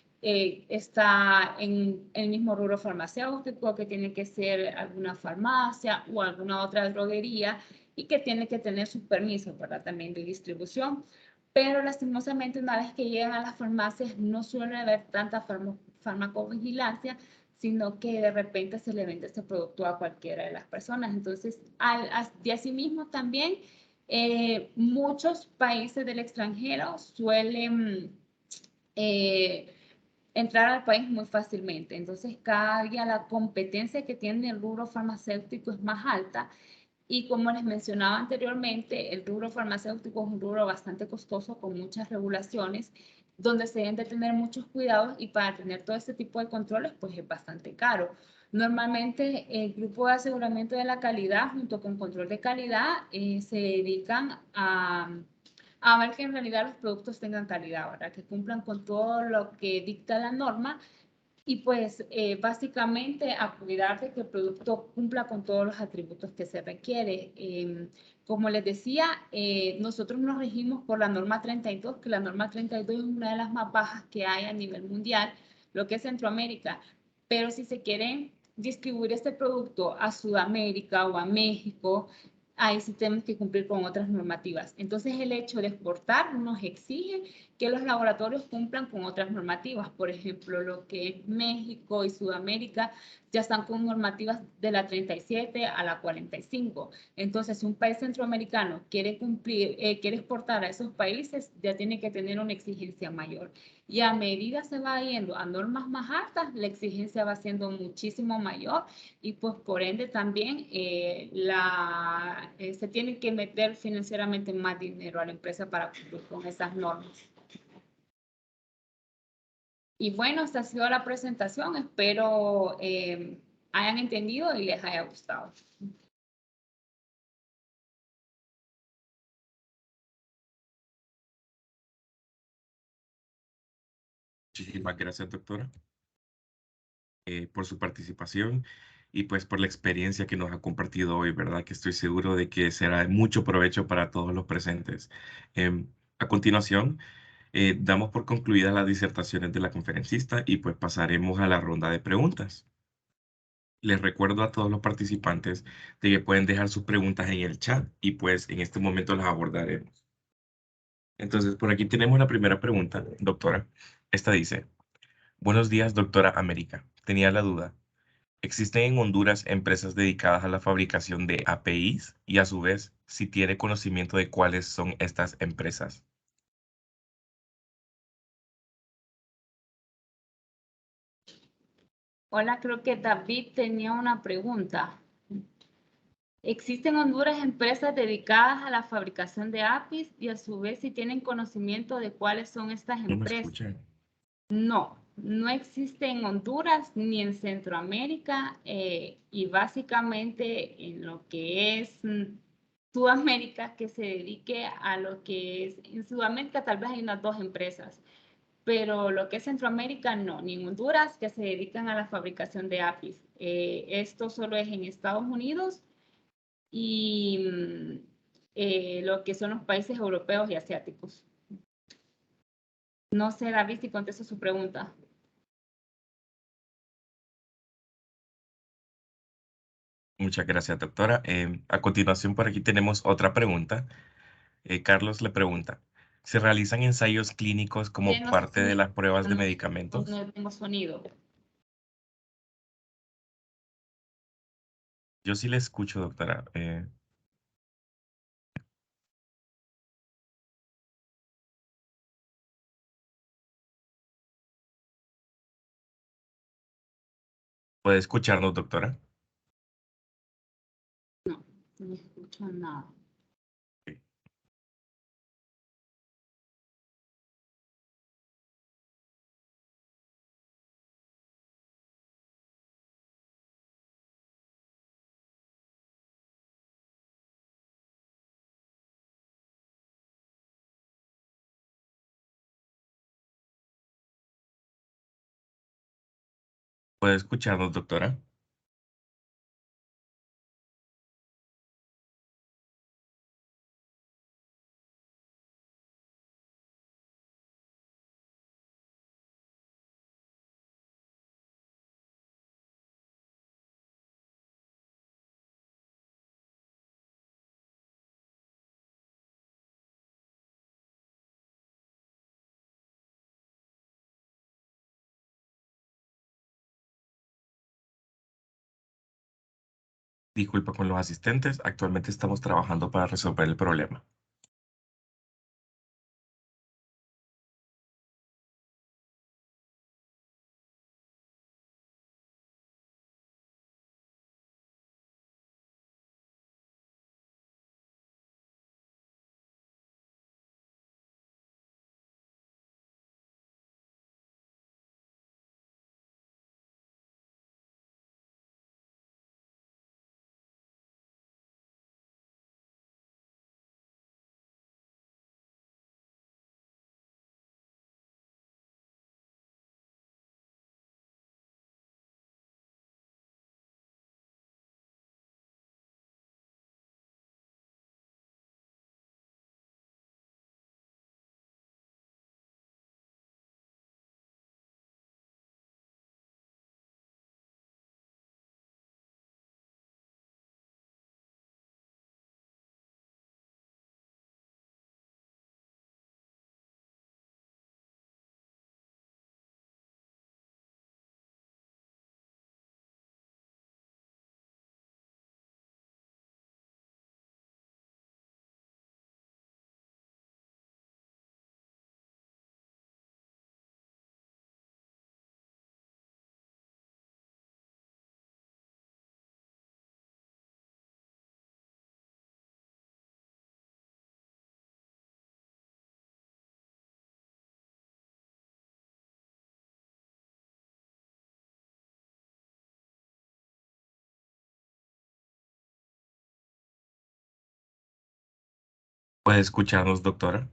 está en el mismo rubro farmacéutico, que tiene que ser alguna farmacia o alguna otra droguería y que tiene que tener sus permisos, ¿verdad? También de distribución. Pero lastimosamente, una vez que llegan a las farmacias, no suele haber tanta farmacovigilancia, sino que de repente se le vende este producto a cualquiera de las personas. Entonces, de asimismo también, muchos países del extranjero suelen entrar al país muy fácilmente. Entonces, cada día la competencia que tiene el rubro farmacéutico es más alta. Y como les mencionaba anteriormente, el rubro farmacéutico es un rubro bastante costoso con muchas regulaciones, donde se deben de tener muchos cuidados y para tener todo este tipo de controles, pues es bastante caro. Normalmente el grupo de aseguramiento de la calidad junto con control de calidad se dedican a ver que en realidad los productos tengan calidad, ¿verdad? Que cumplan con todo lo que dicta la norma y pues básicamente a cuidar de que el producto cumpla con todos los atributos que se requiere. Como les decía, nosotros nos regimos por la norma 32, que la norma 32 es una de las más bajas que hay a nivel mundial, lo que es Centroamérica. Pero si se quiere distribuir este producto a Sudamérica o a México, ahí sí tenemos que cumplir con otras normativas. Entonces, el hecho de exportar nos exige que los laboratorios cumplan con otras normativas. Por ejemplo, lo que es México y Sudamérica ya están con normativas de la 37 a la 45. Entonces, si un país centroamericano quiere cumplir, quiere exportar a esos países, ya tiene que tener una exigencia mayor. Y a medida se va yendo a normas más altas, la exigencia va siendo muchísimo mayor y pues por ende también se tiene que meter financieramente más dinero a la empresa para cumplir con esas normas. Y bueno, esta ha sido la presentación. Espero hayan entendido y les haya gustado. Muchísimas gracias, doctora, por su participación y pues por la experiencia que nos ha compartido hoy, ¿verdad? Que estoy seguro de que será de mucho provecho para todos los presentes. A continuación, damos por concluidas las disertaciones de la conferencista y pues pasaremos a la ronda de preguntas. Les recuerdo a todos los participantes de que pueden dejar sus preguntas en el chat y pues en este momento las abordaremos. Entonces, por aquí tenemos la primera pregunta, doctora. Esta dice, buenos días, doctora América. Tenía la duda. ¿Existen en Honduras empresas dedicadas a la fabricación de APIs? Y a su vez, si tiene conocimiento de cuáles son estas empresas. Hola, creo que David tenía una pregunta. ¿Existen en Honduras empresas dedicadas a la fabricación de APIs y a su vez si tienen conocimiento de cuáles son estas ¿No me empresas? escuchan? No, no existe en Honduras ni en Centroamérica y básicamente en lo que es Sudamérica que se dedique a lo que es, en Sudamérica tal vez hay unas 2 empresas, pero lo que es Centroamérica no, ni en Honduras que se dedican a la fabricación de APIs. Esto solo es en Estados Unidos y lo que son los países europeos y asiáticos. No sé, David, si contesto su pregunta. Muchas gracias, doctora. A continuación, por aquí tenemos otra pregunta. Carlos le pregunta, ¿se realizan ensayos clínicos como No sé parte de si las pruebas de no, medicamentos? no tengo sonido. Yo sí le escucho, doctora. ¿Puede escucharnos, doctora? No, no escucho nada. Sí. ¿Puede escucharnos, doctora? Disculpa con los asistentes. Actualmente estamos trabajando para resolver el problema. ¿Puede escucharnos, doctora?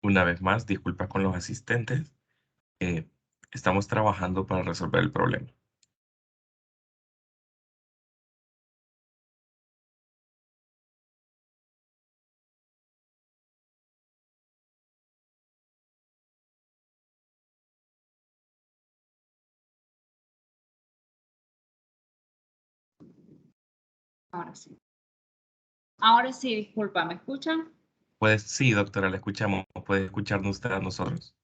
Una vez más, disculpa con los asistentes. Eh, Estamos trabajando para resolver el problema. Ahora sí. Ahora sí, disculpa, ¿me escuchan? Pues sí, doctora, le escuchamos. ¿Puede escucharnos usted a nosotros?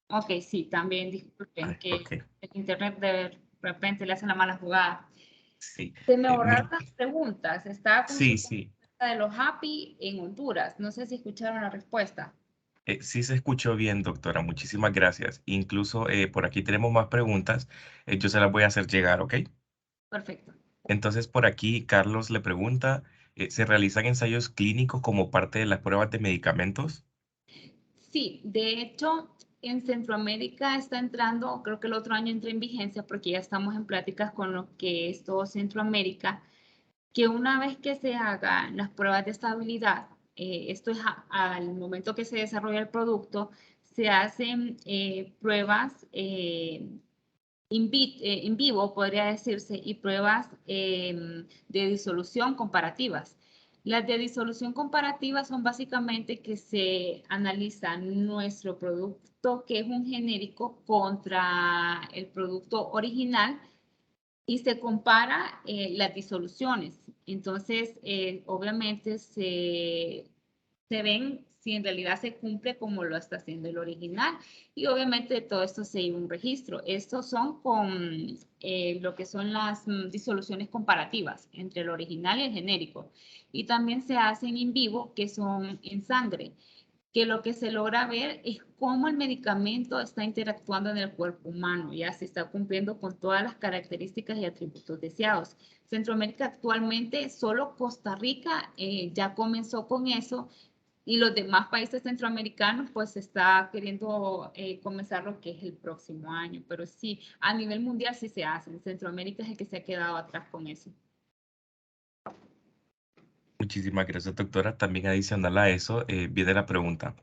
Ok, sí, también disculpen Ay, que ok. el internet debe de repente le hacen la mala jugada. Sí. Se me Eh, borraron mu- las preguntas. Estaba sí, consultando sí. de los happy en Honduras. No sé si escucharon la respuesta. Sí se escuchó bien, doctora. Muchísimas gracias. Incluso por aquí tenemos más preguntas. Yo se las voy a hacer llegar, ¿ok? Perfecto. Entonces, por aquí Carlos le pregunta, ¿se realizan ensayos clínicos como parte de las pruebas de medicamentos? Sí, de hecho, en Centroamérica está entrando, creo que el otro año entra en vigencia porque ya estamos en pláticas con lo que es todo Centroamérica, que una vez que se hagan las pruebas de estabilidad, esto es al momento que se desarrolla el producto, se hacen pruebas en vivo, podría decirse, y pruebas de disolución comparativas. Las de disolución comparativa son básicamente que se analiza nuestro producto, que es un genérico, contra el producto original y se compara las disoluciones. Entonces, obviamente se ven si en realidad se cumple como lo está haciendo el original y obviamente todo esto se lleva un registro. Estos son con lo que son las disoluciones comparativas entre el original y el genérico. Y también se hacen en vivo, que son en sangre, que lo que se logra ver es cómo el medicamento está interactuando en el cuerpo humano, ya se está cumpliendo con todas las características y atributos deseados. Centroamérica actualmente, solo Costa Rica ya comenzó con eso y los demás países centroamericanos pues está queriendo comenzar lo que es el próximo año, pero sí, a nivel mundial sí se hace, en Centroamérica es el que se ha quedado atrás con eso. Muchísimas gracias, doctora. También adicional a eso, viene la pregunta,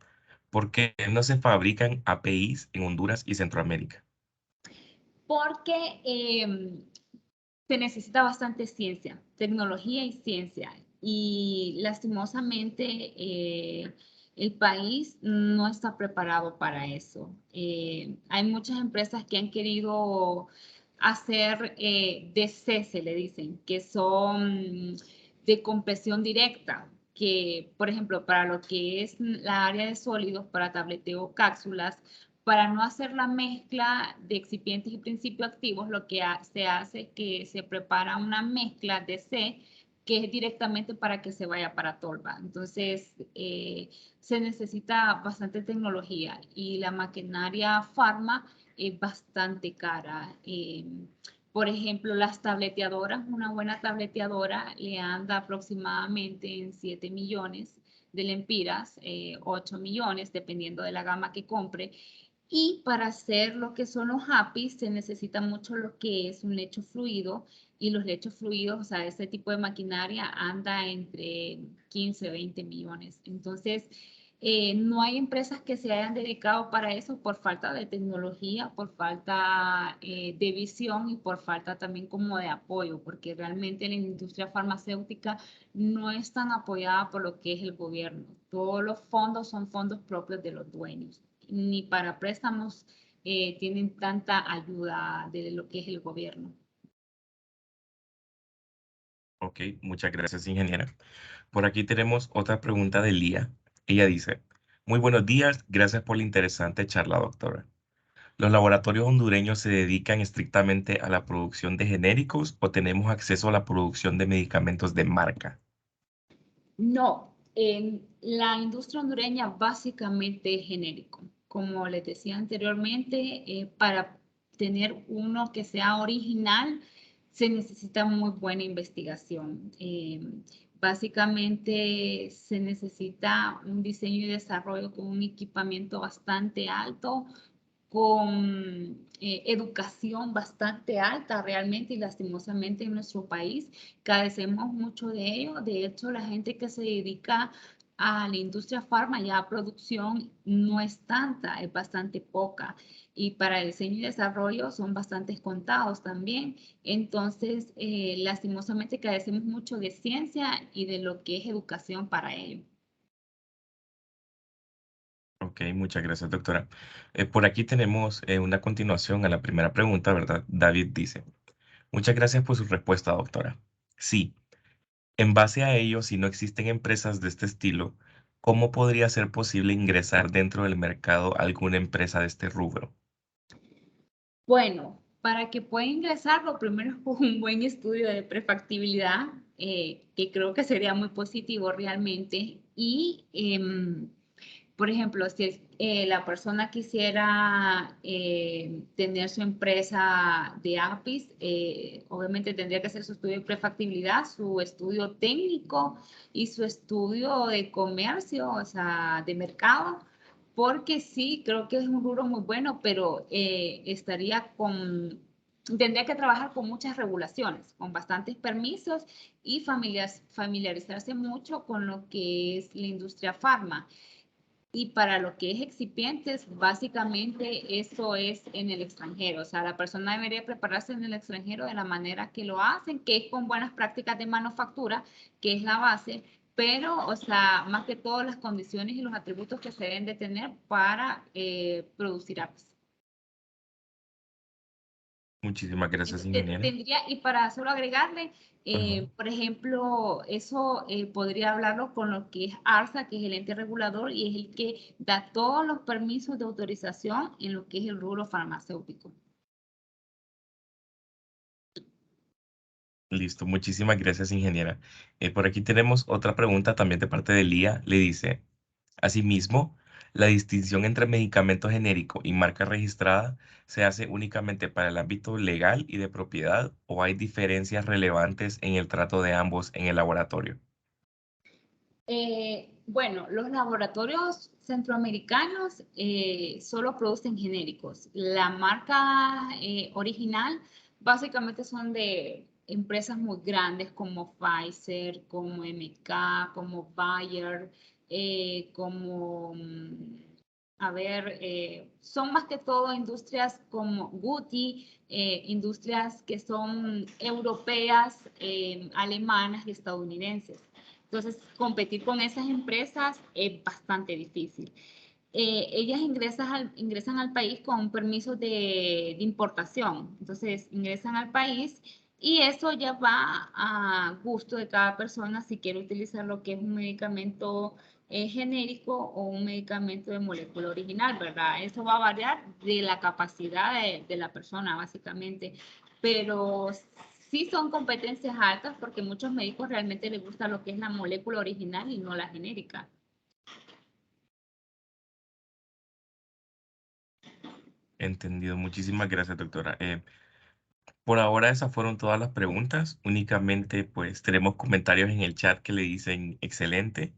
¿por qué no se fabrican APIs en Honduras y Centroamérica? Porque se necesita bastante ciencia, tecnología y ciencia. Y lastimosamente el país no está preparado para eso. Hay muchas empresas que han querido hacer DC, se le dicen, que son de compresión directa, que por ejemplo para lo que es la área de sólidos, para tableteo cápsulas, para no hacer la mezcla de excipientes y principios activos, lo que se hace es que se prepara una mezcla de C que es directamente para que se vaya para tolva. Entonces, se necesita bastante tecnología y la maquinaria farma es bastante cara. Por ejemplo, las tableteadoras, una buena tableteadora le anda aproximadamente en 7 millones de lempiras, 8 millones, dependiendo de la gama que compre. Y para hacer lo que son los happy se necesita mucho lo que es un lecho fluido y los lechos fluidos, o sea, este tipo de maquinaria anda entre 15 y 20 millones. Entonces, no hay empresas que se hayan dedicado para eso por falta de tecnología, por falta de visión y por falta también como de apoyo, porque realmente la industria farmacéutica no es tan apoyada por lo que es el gobierno. Todos los fondos son fondos propios de los dueños ni para préstamos tienen tanta ayuda de lo que es el gobierno. Ok, muchas gracias, ingeniera. Por aquí tenemos otra pregunta de Lía. Ella dice, muy buenos días, gracias por la interesante charla, doctora. ¿Los laboratorios hondureños se dedican estrictamente a la producción de genéricos o tenemos acceso a la producción de medicamentos de marca? No, en la industria hondureña básicamente es genérico. Como les decía anteriormente, para tener uno que sea original se necesita muy buena investigación. Básicamente se necesita un diseño y desarrollo con un equipamiento bastante alto, con educación bastante alta realmente y lastimosamente en nuestro país carecemos mucho de ello. De hecho, la gente que se dedica a la industria farma ya a producción no es tanta, es bastante poca. Y para el diseño y desarrollo son bastantes contados también. Entonces, lastimosamente carecemos mucho de ciencia y de lo que es educación para ello. Ok, muchas gracias, doctora. Por aquí tenemos una continuación a la primera pregunta, ¿verdad? David dice, muchas gracias por su respuesta, doctora. Sí, en base a ello, si no existen empresas de este estilo, ¿cómo podría ser posible ingresar dentro del mercado alguna empresa de este rubro? Bueno. Para que pueda ingresar, lo primero es con un buen estudio de prefactibilidad, que creo que sería muy positivo realmente. Y, por ejemplo, si la persona quisiera tener su empresa de APIs, obviamente tendría que hacer su estudio de prefactibilidad, su estudio técnico y su estudio de comercio, o sea, de mercado, porque sí, creo que es un rubro muy bueno, pero tendría que trabajar con muchas regulaciones, con bastantes permisos y familiarizarse mucho con lo que es la industria farma. Y para lo que es excipientes, básicamente eso es en el extranjero. O sea, la persona debería prepararse en el extranjero de la manera que lo hacen, que es con buenas prácticas de manufactura, que es la base, pero, o sea, más que todo las condiciones y los atributos que se deben de tener para producir apps. Muchísimas gracias, ingeniera. Y para solo agregarle, Ajá. por ejemplo, eso podría hablarlo con lo que es ARSA, que es el ente regulador y es el que da todos los permisos de autorización en lo que es el rubro farmacéutico. Listo, muchísimas gracias, ingeniera. Por aquí tenemos otra pregunta también de parte de Lía. Le dice, asimismo, la distinción entre medicamento genérico y marca registrada se hace únicamente para el ámbito legal y de propiedad o hay diferencias relevantes en el trato de ambos en el laboratorio. Bueno, los laboratorios centroamericanos solo producen genéricos. La marca original básicamente son de empresas muy grandes como Pfizer, como MK, como Bayer, como, a ver, son más que todo industrias como Gucci, industrias que son europeas, alemanas y estadounidenses. Entonces, competir con esas empresas es bastante difícil. Ellas ingresan al país con un permiso de importación. Entonces, ingresan al país y eso ya va a gusto de cada persona si quiere utilizar lo que es un medicamento genérico o un medicamento de molécula original, ¿verdad? Eso va a variar de la capacidad de la persona, básicamente. Pero sí son competencias altas porque muchos médicos realmente les gusta lo que es la molécula original y no la genérica. Entendido. Muchísimas gracias, doctora. Por ahora esas fueron todas las preguntas. Únicamente pues tenemos comentarios en el chat que le dicen excelente.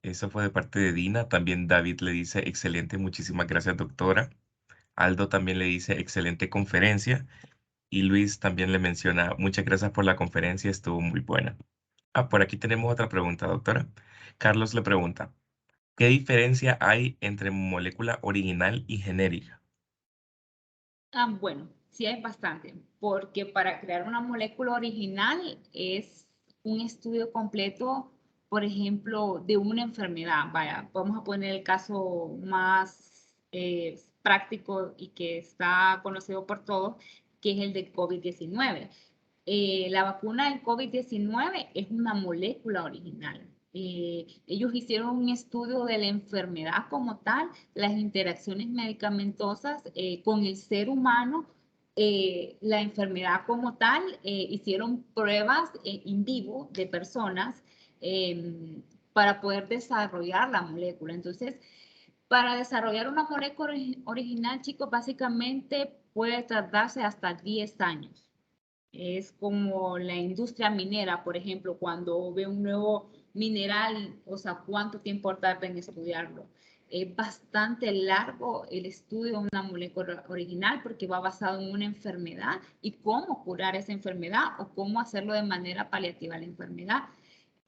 Eso fue de parte de Dina. También David le dice excelente. Muchísimas gracias, doctora. Aldo también le dice excelente conferencia. Y Luis también le menciona muchas gracias por la conferencia. Estuvo muy buena. Ah, por aquí tenemos otra pregunta, doctora. Carlos le pregunta, ¿qué diferencia hay entre molécula original y genérica? Bueno, sí hay bastante, porque para crear una molécula original es un estudio completo, por ejemplo, de una enfermedad. Vaya, vamos a poner el caso más práctico y que está conocido por todos, que es el de COVID-19. La vacuna del COVID-19 es una molécula original. Ellos hicieron un estudio de la enfermedad como tal, las interacciones medicamentosas con el ser humano, la enfermedad como tal, hicieron pruebas in vivo de personas para poder desarrollar la molécula. Entonces, para desarrollar una molécula original, chicos, básicamente puede tardarse hasta 10 años. Es como la industria minera, por ejemplo, cuando ve un nuevo mineral, o sea, cuánto tiempo tarda en estudiarlo. Es bastante largo el estudio de una molécula original porque va basado en una enfermedad y cómo curar esa enfermedad o cómo hacerlo de manera paliativa a la enfermedad.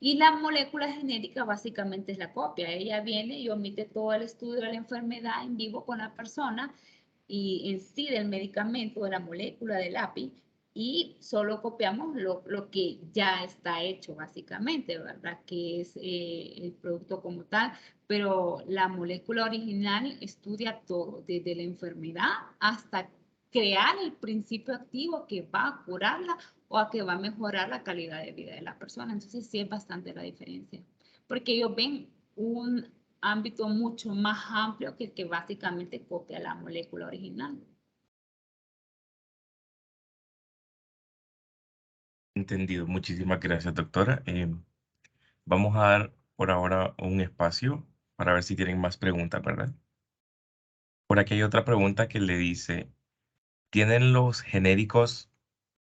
Y la molécula genérica básicamente es la copia. Ella viene y omite todo el estudio de la enfermedad en vivo con la persona y en sí del medicamento, de la molécula del API, y solo copiamos lo que ya está hecho básicamente, ¿verdad? Que es el producto como tal, pero la molécula original estudia todo, desde la enfermedad hasta crear el principio activo que va a curarla o a que va a mejorar la calidad de vida de la persona. Entonces sí es bastante la diferencia, porque ellos ven un ámbito mucho más amplio que el que básicamente copia la molécula original. Entendido. Muchísimas gracias, doctora. Vamos a dar por ahora un espacio para ver si tienen más preguntas, ¿verdad? Por aquí hay otra pregunta que le dice, ¿tienen los genéricos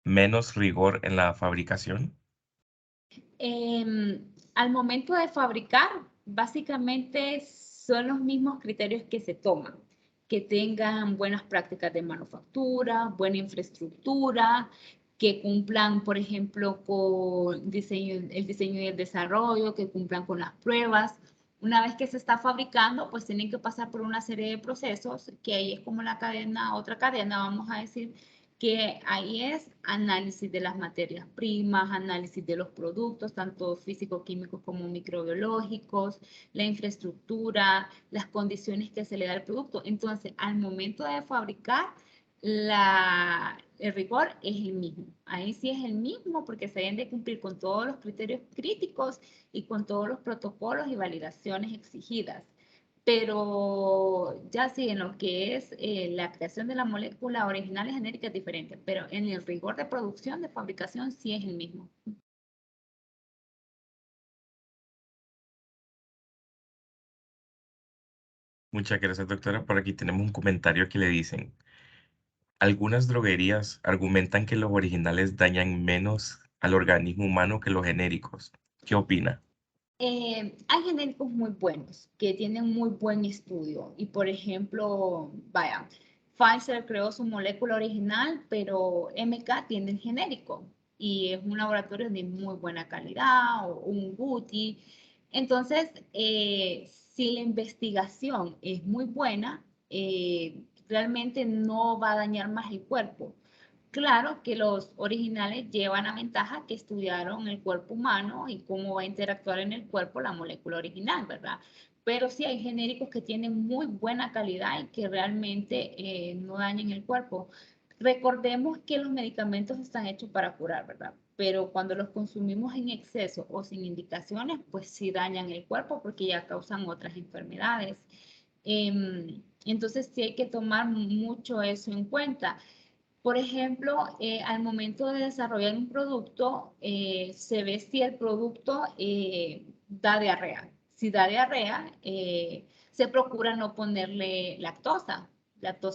menos rigor en la fabricación? Al momento de fabricar, básicamente son los mismos criterios que se toman, que tengan buenas prácticas de manufactura, buena infraestructura, que cumplan, por ejemplo, con el diseño y el desarrollo, que cumplan con las pruebas. Una vez que se está fabricando, pues tienen que pasar por una serie de procesos, que ahí es como la cadena, otra cadena, vamos a decir, que ahí es análisis de las materias primas, análisis de los productos, tanto físico-químicos como microbiológicos, la infraestructura, las condiciones que se le da al producto. Entonces, al momento de fabricar, el rigor es el mismo. Ahí sí es el mismo porque se deben de cumplir con todos los criterios críticos y con todos los protocolos y validaciones exigidas. Pero ya sí, en lo que es la creación de la molécula original y genérica es diferente, pero en el rigor de producción, de fabricación, sí es el mismo. Muchas gracias, doctora. Por aquí tenemos un comentario que le dicen, algunas droguerías argumentan que los originales dañan menos al organismo humano que los genéricos. ¿Qué opina? Hay genéricos muy buenos que tienen muy buen estudio y por ejemplo, vaya, Pfizer creó su molécula original, pero MK tiene el genérico y es un laboratorio de muy buena calidad o un Gucci. Entonces, si la investigación es muy buena, realmente no va a dañar más el cuerpo. Claro que los originales llevan a ventaja que estudiaron el cuerpo humano y cómo va a interactuar en el cuerpo la molécula original, ¿verdad? Pero sí hay genéricos que tienen muy buena calidad y que realmente no dañan el cuerpo. Recordemos que los medicamentos están hechos para curar, ¿verdad? Pero cuando los consumimos en exceso o sin indicaciones, pues sí dañan el cuerpo porque ya causan otras enfermedades. Entonces sí hay que tomar mucho eso en cuenta. Por ejemplo, al momento de desarrollar un producto, se ve si el producto da diarrea. Si da diarrea, se procura no ponerle lactosa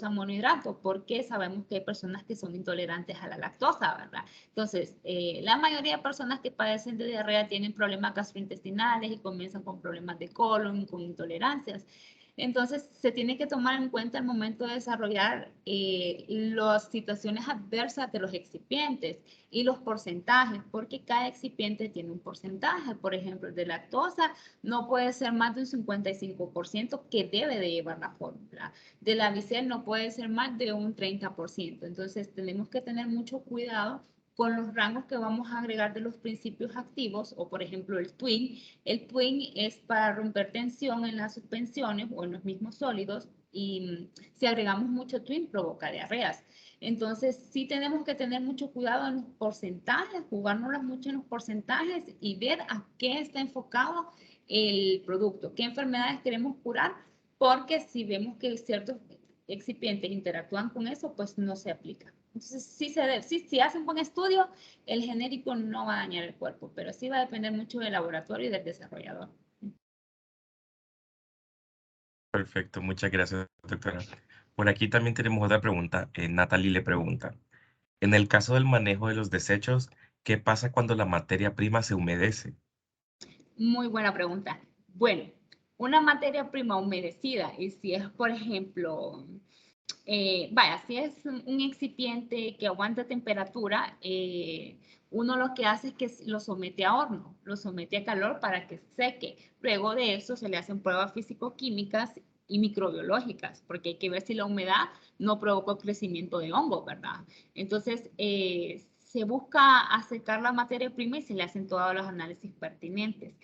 monohidrato, porque sabemos que hay personas que son intolerantes a la lactosa, ¿verdad? Entonces, la mayoría de personas que padecen de diarrea tienen problemas gastrointestinales y comienzan con problemas de colon, con intolerancias. Entonces, se tiene que tomar en cuenta al momento de desarrollar las situaciones adversas de los excipientes y los porcentajes, porque cada excipiente tiene un porcentaje. Por ejemplo, el de lactosa no puede ser más de un 55% que debe de llevar la fórmula. De la Bicel no puede ser más de un 30%. Entonces, tenemos que tener mucho cuidado con los rangos que vamos a agregar de los principios activos, o por ejemplo el twin. El twin es para romper tensión en las suspensiones o en los mismos sólidos, y si agregamos mucho twin provoca diarreas. Entonces sí tenemos que tener mucho cuidado en los porcentajes, jugárnoslas mucho en los porcentajes y ver a qué está enfocado el producto, qué enfermedades queremos curar, porque si vemos que ciertos excipientes interactúan con eso, pues no se aplica. Entonces, si hace un buen estudio, el genérico no va a dañar el cuerpo, pero sí va a depender mucho del laboratorio y del desarrollador. Perfecto, muchas gracias, doctora. Por aquí también tenemos otra pregunta. Natalie le pregunta, en el caso del manejo de los desechos, ¿qué pasa cuando la materia prima se humedece? Muy buena pregunta. Bueno, una materia prima humedecida, y si es, por ejemplo, vaya, si es un excipiente que aguanta temperatura, uno lo que hace es que lo somete a horno, lo somete a calor para que seque. Luego de eso se le hacen pruebas físico-químicas y microbiológicas, porque hay que ver si la humedad no provocó crecimiento de hongo, ¿verdad? Entonces, se busca acercar la materia prima y se le hacen todos los análisis pertinentes.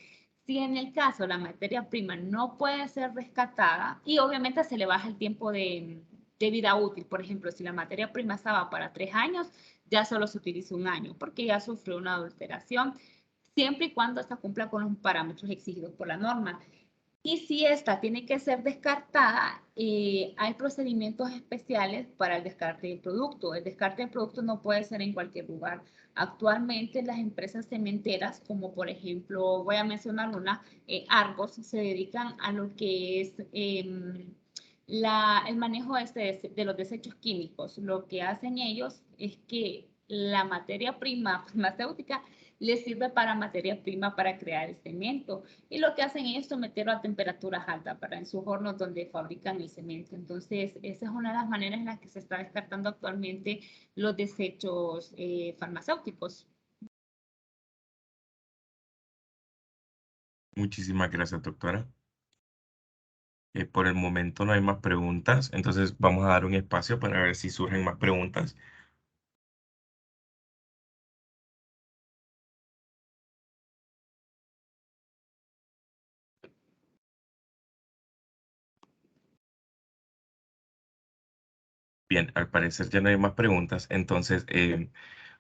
Si en el caso la materia prima no puede ser rescatada y obviamente se le baja el tiempo de vida útil. Por ejemplo, si la materia prima estaba para 3 años, ya solo se utiliza 1 año porque ya sufrió una adulteración, siempre y cuando esta cumpla con los parámetros exigidos por la norma. Y si esta tiene que ser descartada, hay procedimientos especiales para el descarte del producto. El descarte del producto no puede ser en cualquier lugar. Actualmente las empresas cementeras, como por ejemplo, voy a mencionar una, Argos, se dedican a lo que es el manejo de los desechos químicos. Lo que hacen ellos es que la materia prima farmacéutica les sirve para materia prima para crear el cemento. Y lo que hacen es someterlo a temperaturas altas para en sus hornos donde fabrican el cemento. Entonces, esa es una de las maneras en las que se está descartando actualmente los desechos farmacéuticos. Muchísimas gracias, doctora. Por el momento no hay más preguntas, entonces vamos a dar un espacio para ver si surgen más preguntas. Bien, al parecer ya no hay más preguntas. Entonces,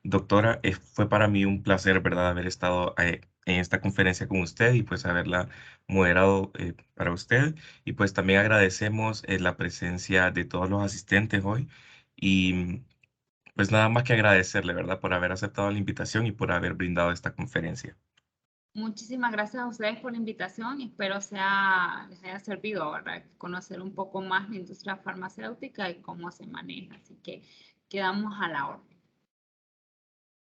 doctora, fue para mí un placer, ¿verdad?, haber estado en esta conferencia con usted y pues haberla moderado para usted. Y pues también agradecemos la presencia de todos los asistentes hoy. Y pues nada más que agradecerle, ¿verdad?, por haber aceptado la invitación y por haber brindado esta conferencia. Muchísimas gracias a ustedes por la invitación y espero les haya servido, ¿verdad? Conocer un poco más la industria farmacéutica y cómo se maneja. Así que quedamos a la orden.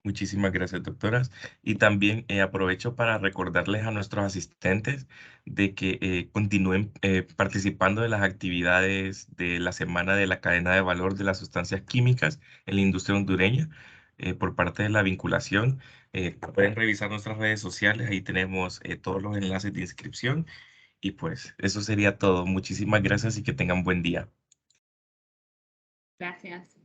Muchísimas gracias, doctoras. Y también aprovecho para recordarles a nuestros asistentes de que continúen participando de las actividades de la Semana de la Cadena de Valor de las Sustancias Químicas en la industria hondureña por parte de la vinculación. Pueden revisar nuestras redes sociales, ahí tenemos todos los enlaces de inscripción. Y pues eso sería todo. Muchísimas gracias y que tengan buen día. Gracias.